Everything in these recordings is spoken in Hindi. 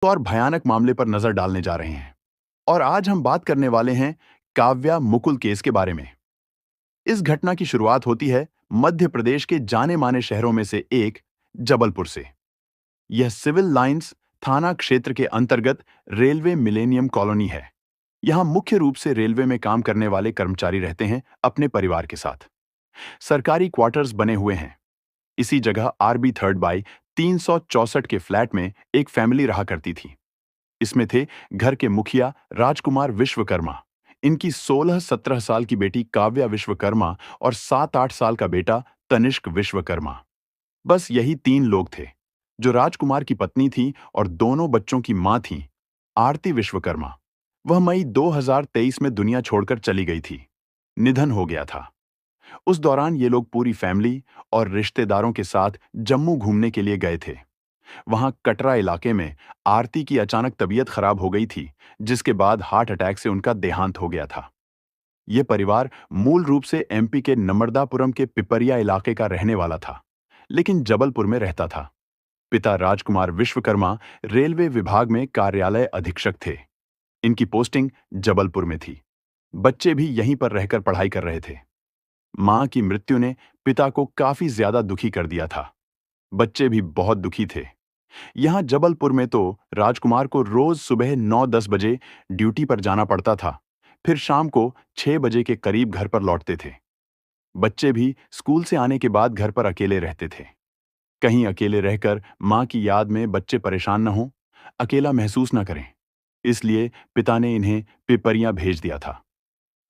तो और भयानक मामले पर नजर डालने जा रहे हैं। और आज हम बात करने वाले हैं काव्या मुकुल केस के बारे में। इस घटना की शुरुआत होती है मध्य प्रदेश के जाने माने शहरों में से एक, जबलपुर से। यह सिविल लाइंस थाना क्षेत्र के अंतर्गत रेलवे मिलेनियम कॉलोनी है। यहां मुख्य रूप से रेलवे में काम करने वाले कर्मचारी रहते हैं अपने परिवार के साथ। सरकारी क्वार्टर्स बने हुए हैं। इसी जगह आरबी थर्ड बाई 364 के फ्लैट में एक फैमिली रहा करती थी। इसमें थे घर के मुखिया राजकुमार विश्वकर्मा, इनकी 16-17 साल की बेटी काव्या विश्वकर्मा और 7-8 साल का बेटा तनिष्क विश्वकर्मा। बस यही 3 लोग थे। जो राजकुमार की पत्नी थी और दोनों बच्चों की मां थी, आरती विश्वकर्मा, वह मई 2023 में दुनिया छोड़कर चली गई थी। निधन हो गया था। उस दौरान ये लोग पूरी फैमिली और रिश्तेदारों के साथ जम्मू घूमने के लिए गए थे। वहां कटरा इलाके में आरती की अचानक तबीयत खराब हो गई थी, जिसके बाद हार्ट अटैक से उनका देहांत हो गया था। यह परिवार मूल रूप से एमपी के नर्मदापुरम के पिपरिया इलाके का रहने वाला था, लेकिन जबलपुर में रहता था। पिता राजकुमार विश्वकर्मा रेलवे विभाग में कार्यालय अधीक्षक थे। इनकी पोस्टिंग जबलपुर में थी। बच्चे भी यहीं पर रहकर पढ़ाई कर रहे थे। मां की मृत्यु ने पिता को काफी ज्यादा दुखी कर दिया था। बच्चे भी बहुत दुखी थे। यहां जबलपुर में तो राजकुमार को रोज सुबह 9-10 बजे ड्यूटी पर जाना पड़ता था, फिर शाम को 6 बजे के करीब घर पर लौटते थे। बच्चे भी स्कूल से आने के बाद घर पर अकेले रहते थे। कहीं अकेले रहकर मां की याद में बच्चे परेशान न हों, अकेला महसूस न करें, इसलिए पिता ने इन्हें पिपरिया भेज दिया था।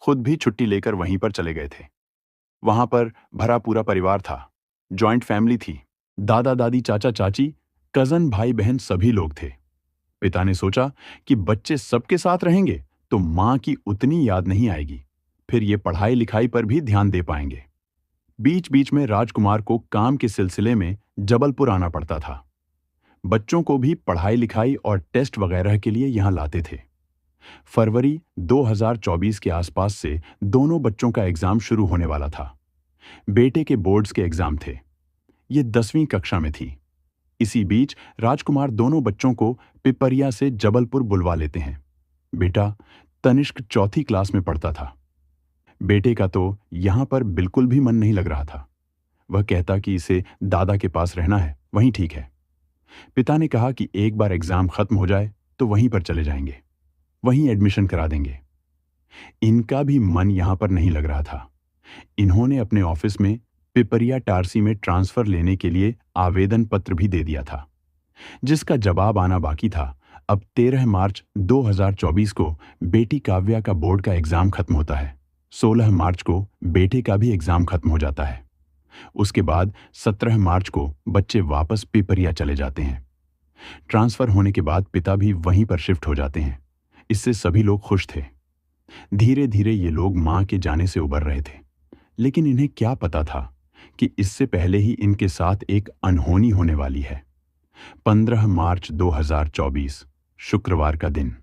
खुद भी छुट्टी लेकर वहीं पर चले गए थे। वहां पर भरा पूरा परिवार था। जॉइंट फैमिली थी। दादा दादी, चाचा चाची, कजन, भाई बहन सभी लोग थे। पिता ने सोचा कि बच्चे सबके साथ रहेंगे तो मां की उतनी याद नहीं आएगी, फिर ये पढ़ाई लिखाई पर भी ध्यान दे पाएंगे। बीच बीच में राजकुमार को काम के सिलसिले में जबलपुर आना पड़ता था। बच्चों को भी पढ़ाई लिखाई और टेस्ट वगैरह के लिए यहां लाते थे। फरवरी 2024 के आसपास से दोनों बच्चों का एग्जाम शुरू होने वाला था। बेटे के बोर्ड्स के एग्जाम थे। ये 10वीं कक्षा में थी। इसी बीच राजकुमार दोनों बच्चों को पिपरिया से जबलपुर बुलवा लेते हैं। बेटा तनिष्क चौथी क्लास में पढ़ता था। बेटे का तो यहां पर बिल्कुल भी मन नहीं लग रहा था। वह कहता कि इसे दादा के पास रहना है, वहीं ठीक है। पिता ने कहा कि एक बार एग्जाम खत्म हो जाए तो वहीं पर चले जाएंगे, वहीं एडमिशन करा देंगे। इनका भी मन यहां पर नहीं लग रहा था। इन्होंने अपने ऑफिस में पिपरिया टारसी में ट्रांसफर लेने के लिए आवेदन पत्र भी दे दिया था, जिसका जवाब आना बाकी था। अब 13 मार्च 2024 को बेटी काव्या का बोर्ड का एग्जाम खत्म होता है। 16 मार्च को बेटे का भी एग्जाम खत्म हो जाता है। उसके बाद 17 मार्च को बच्चे वापस पिपरिया चले जाते हैं। ट्रांसफर होने के बाद पिता भी वहीं पर शिफ्ट हो जाते हैं। इससे सभी लोग खुश थे। धीरे धीरे ये लोग मां के जाने से उबर रहे थे, लेकिन इन्हें क्या पता था कि इससे पहले ही इनके साथ एक अनहोनी होने वाली है। 15 मार्च 2024 शुक्रवार का दिन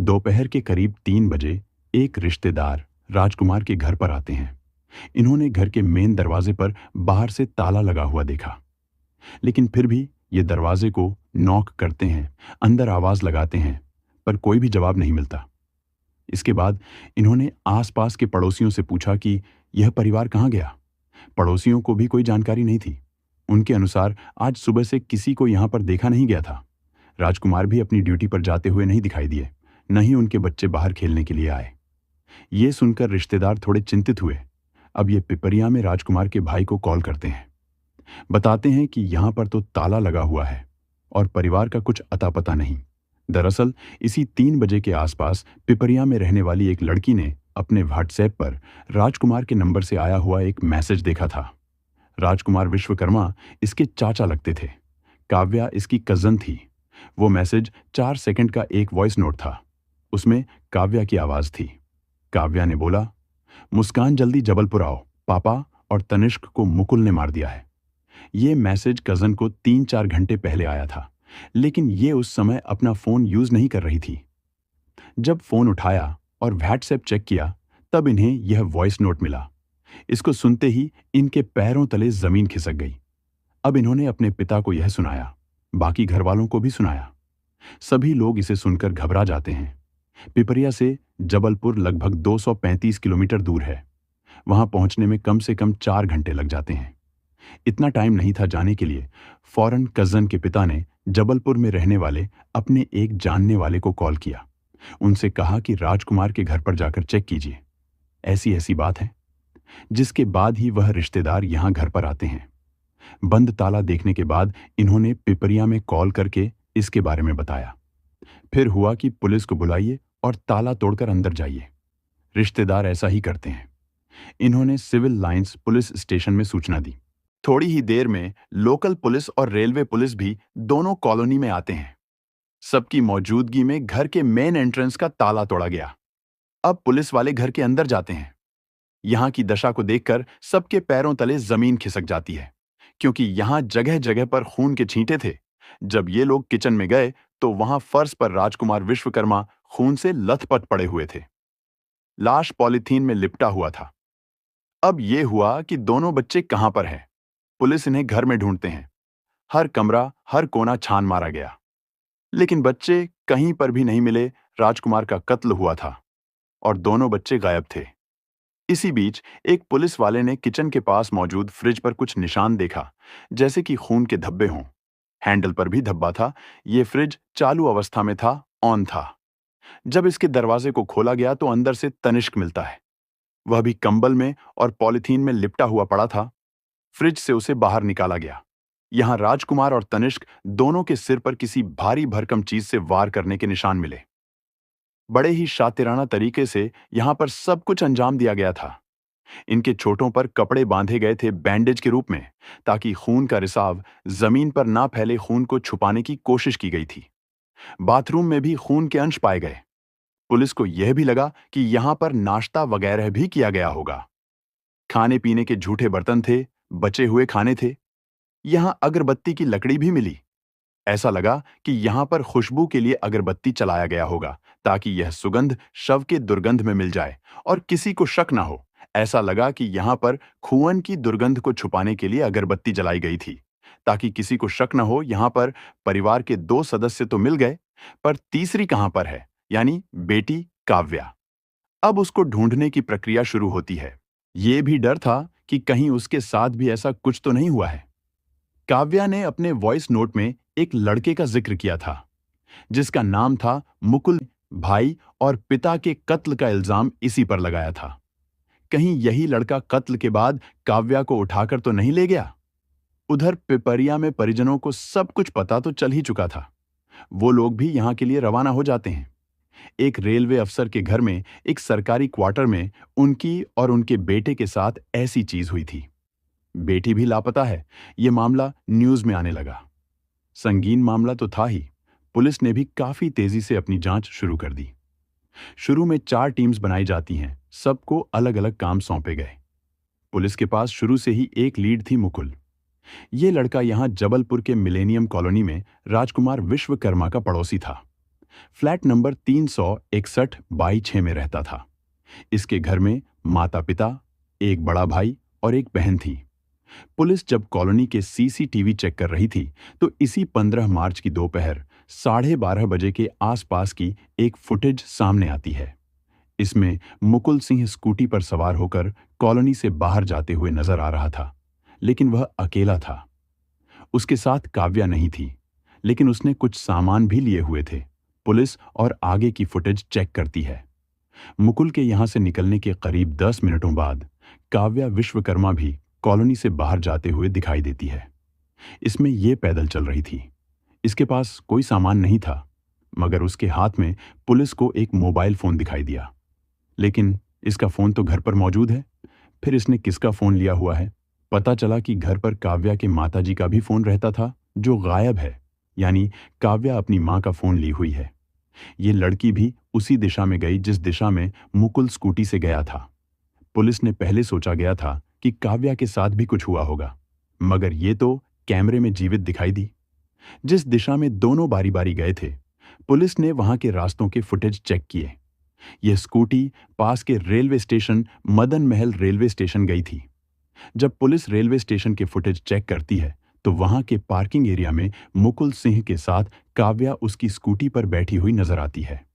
दोपहर के करीब 3 बजे एक रिश्तेदार राजकुमार के घर पर आते हैं। इन्होंने घर के मेन दरवाजे पर बाहर से ताला लगा हुआ देखा, लेकिन फिर भी ये दरवाजे को नॉक करते हैं, अंदर आवाज लगाते हैं, पर कोई भी जवाब नहीं मिलता। इसके बाद इन्होंने आसपास के पड़ोसियों से पूछा कि यह परिवार कहाँ गया। पड़ोसियों को भी कोई जानकारी नहीं थी। उनके अनुसार आज सुबह से किसी को यहां पर देखा नहीं गया था। राजकुमार भी अपनी ड्यूटी पर जाते हुए नहीं दिखाई दिए, न ही उनके बच्चे बाहर खेलने के लिए आए। ये सुनकर रिश्तेदार थोड़े चिंतित हुए। अब ये पिपरिया में राजकुमार के भाई को कॉल करते हैं। बताते हैं कि यहां पर तो ताला लगा हुआ है और परिवार का कुछ अता पता नहीं। दरअसल इसी 3 बजे के आसपास पिपरिया में रहने वाली एक लड़की ने अपने व्हाट्सएप पर राजकुमार के नंबर से आया हुआ एक मैसेज देखा था। राजकुमार विश्वकर्मा इसके चाचा लगते थे। काव्या इसकी कजन थी। वो मैसेज 4 सेकंड का एक वॉइस नोट था। उसमें काव्या की आवाज थी। काव्या ने बोला, मुस्कान जल्दी जबलपुर आओ, पापा और तनिष्क को मुकुल ने मार दिया है। ये मैसेज कजन को 3-4 घंटे पहले आया था, लेकिन ये उस समय अपना फोन यूज नहीं कर रही थी। जब फोन उठाया और व्हाट्सएप चेक किया, तब इन्हें यह वॉइस नोट मिला। इसको सुनते ही इनके पैरों तले जमीन खिसक गई। अब इन्होंने अपने पिता को यह सुनाया, बाकी घर वालों को भी सुनाया। सभी लोग इसे सुनकर घबरा जाते हैं। पिपरिया से जबलपुर लगभग 235 किलोमीटर दूर है। वहां पहुंचने में कम से कम 4 घंटे लग जाते हैं। इतना टाइम नहीं था जाने के लिए। फौरन कजन के पिता ने जबलपुर में रहने वाले अपने एक जानने वाले को कॉल किया। उनसे कहा कि राजकुमार के घर पर जाकर चेक कीजिए। ऐसी ऐसी बात है। जिसके बाद ही वह रिश्तेदार यहां घर पर आते हैं। बंद ताला देखने के बाद इन्होंने पिपरिया में कॉल करके इसके बारे में बताया। फिर हुआ कि पुलिस को बुलाइए और ताला तोड़कर अंदर जाइए। रिश्तेदार ऐसा ही करते हैं। इन्होंने सिविल लाइंस पुलिस स्टेशन में सूचना दी। थोड़ी ही देर में लोकल पुलिस और रेलवे पुलिस भी दोनों कॉलोनी में आते हैं। सबकी मौजूदगी में घर के मेन एंट्रेंस का ताला तोड़ा गया। अब पुलिस वाले घर के अंदर जाते हैं। यहां की दशा को देखकर सबके पैरों तले जमीन खिसक जाती है, क्योंकि यहां जगह जगह पर खून के छींटे थे। जब ये लोग किचन में गए तो वहां फर्श पर राजकुमार विश्वकर्मा खून से लथपथ पड़े हुए थे। लाश पॉलीथीन में लिपटा हुआ था। अब ये हुआ कि दोनों बच्चे कहां पर हैं। पुलिस इन्हें घर में ढूंढते हैं। हर कमरा, हर कोना छान मारा गया, लेकिन बच्चे कहीं पर भी नहीं मिले। राजकुमार का कत्ल हुआ था और दोनों बच्चे गायब थे। इसी बीच एक पुलिस वाले ने किचन के पास मौजूद फ्रिज पर कुछ निशान देखा, जैसे कि खून के धब्बे हों। हैंडल पर भी धब्बा था। यह फ्रिज चालू अवस्था में था, ऑन था। जब इसके दरवाजे को खोला गया तो अंदर से तनिष्क मिलता है। वह भी कंबल में और पॉलीथीन में लिपटा हुआ पड़ा था। फ्रिज से उसे बाहर निकाला गया। यहां राजकुमार और तनिष्क दोनों के सिर पर किसी भारी भरकम चीज से वार करने के निशान मिले। बड़े ही शातिराना तरीके से यहां पर सब कुछ अंजाम दिया गया था। इनके चोटों पर कपड़े बांधे गए थे बैंडेज के रूप में, ताकि खून का रिसाव जमीन पर ना फैले। खून को छुपाने की कोशिश की गई थी। बाथरूम में भी खून के अंश पाए गए। पुलिस को यह भी लगा कि यहां पर नाश्ता वगैरह भी किया गया होगा। खाने पीने के झूठे बर्तन थे, बचे हुए खाने थे। यहां अगरबत्ती की लकड़ी भी मिली। ऐसा लगा कि यहां पर खुशबू के लिए अगरबत्ती चलाया गया होगा, ताकि यह सुगंध शव के दुर्गंध में मिल जाए और किसी को शक ना हो। ऐसा लगा कि यहां पर खुअन की दुर्गंध को छुपाने के लिए अगरबत्ती जलाई गई थी, ताकि किसी को शक ना हो। यहां पर परिवार के 2 सदस्य तो मिल गए, पर तीसरी कहां पर है, यानी बेटी काव्या। अब उसको ढूंढने की प्रक्रिया शुरू होती है। ये भी डर था कि कहीं उसके साथ भी ऐसा कुछ तो नहीं हुआ है। काव्या ने अपने वॉइस नोट में एक लड़के का जिक्र किया था, जिसका नाम था मुकुल। भाई और पिता के कत्ल का इल्जाम इसी पर लगाया था। कहीं यही लड़का कत्ल के बाद काव्या को उठाकर तो नहीं ले गया। उधर पिपरिया में परिजनों को सब कुछ पता तो चल ही चुका था। वो लोग भी यहां के लिए रवाना हो जाते हैं। एक रेलवे अफसर के घर में एक सरकारी क्वार्टर में उनकी और उनके बेटे के साथ ऐसी चीज हुई थी। बेटी भी लापता है। यह मामला न्यूज में आने लगा। संगीन मामला तो था ही। पुलिस ने भी काफी तेजी से अपनी जांच शुरू कर दी। शुरू में 4 टीम्स बनाई जाती हैं। सबको अलग अलग काम सौंपे गए। पुलिस के पास शुरू से ही एक लीड थी, मुकुल। यह लड़का यहां जबलपुर के मिलेनियम कॉलोनी में राजकुमार विश्वकर्मा का पड़ोसी था। फ्लैट नंबर 361/6 में रहता था। इसके घर में माता पिता, एक बड़ा भाई और एक बहन थी। पुलिस जब कॉलोनी के सीसीटीवी चेक कर रही थी तो इसी 15 मार्च की दोपहर 12:30 बजे के आसपास की एक फुटेज सामने आती है। इसमें मुकुल सिंह स्कूटी पर सवार होकर कॉलोनी से बाहर जाते हुए नजर आ रहा था, लेकिन वह अकेला था। उसके साथ काव्या नहीं थी, लेकिन उसने कुछ सामान भी लिए हुए थे। पुलिस और आगे की फुटेज चेक करती है। मुकुल के यहां से निकलने के करीब 10 मिनटों बाद काव्या विश्वकर्मा भी कॉलोनी से बाहर जाते हुए दिखाई देती है। इसमें यह पैदल चल रही थी। इसके पास कोई सामान नहीं था, मगर उसके हाथ में पुलिस को एक मोबाइल फोन दिखाई दिया। लेकिन इसका फोन तो घर पर मौजूद है। फिर इसने किसका फोन लिया हुआ है? पता चला कि घर पर काव्या के माताजी का भी फोन रहता था, जो गायब है। यानी काव्या अपनी मां का फोन ली हुई है। ये लड़की भी उसी दिशा में गई जिस दिशा में मुकुल स्कूटी से गया था। पुलिस ने पहले सोचा गया था कि काव्या के साथ भी कुछ हुआ होगा, मगर ये तो कैमरे में जीवित दिखाई दी। जिस दिशा में दोनों बारी बारी गए थे, पुलिस ने वहां के रास्तों के फुटेज चेक किए। यह स्कूटी पास के railway station Madan Mahal railway station गई थी। जब पुलिस रेलवे स्टेशन के फुटेज चेक करती है तो वहां के पार्किंग एरिया में मुकुल सिंह के साथ काव्या उसकी स्कूटी पर बैठी हुई नजर आती है।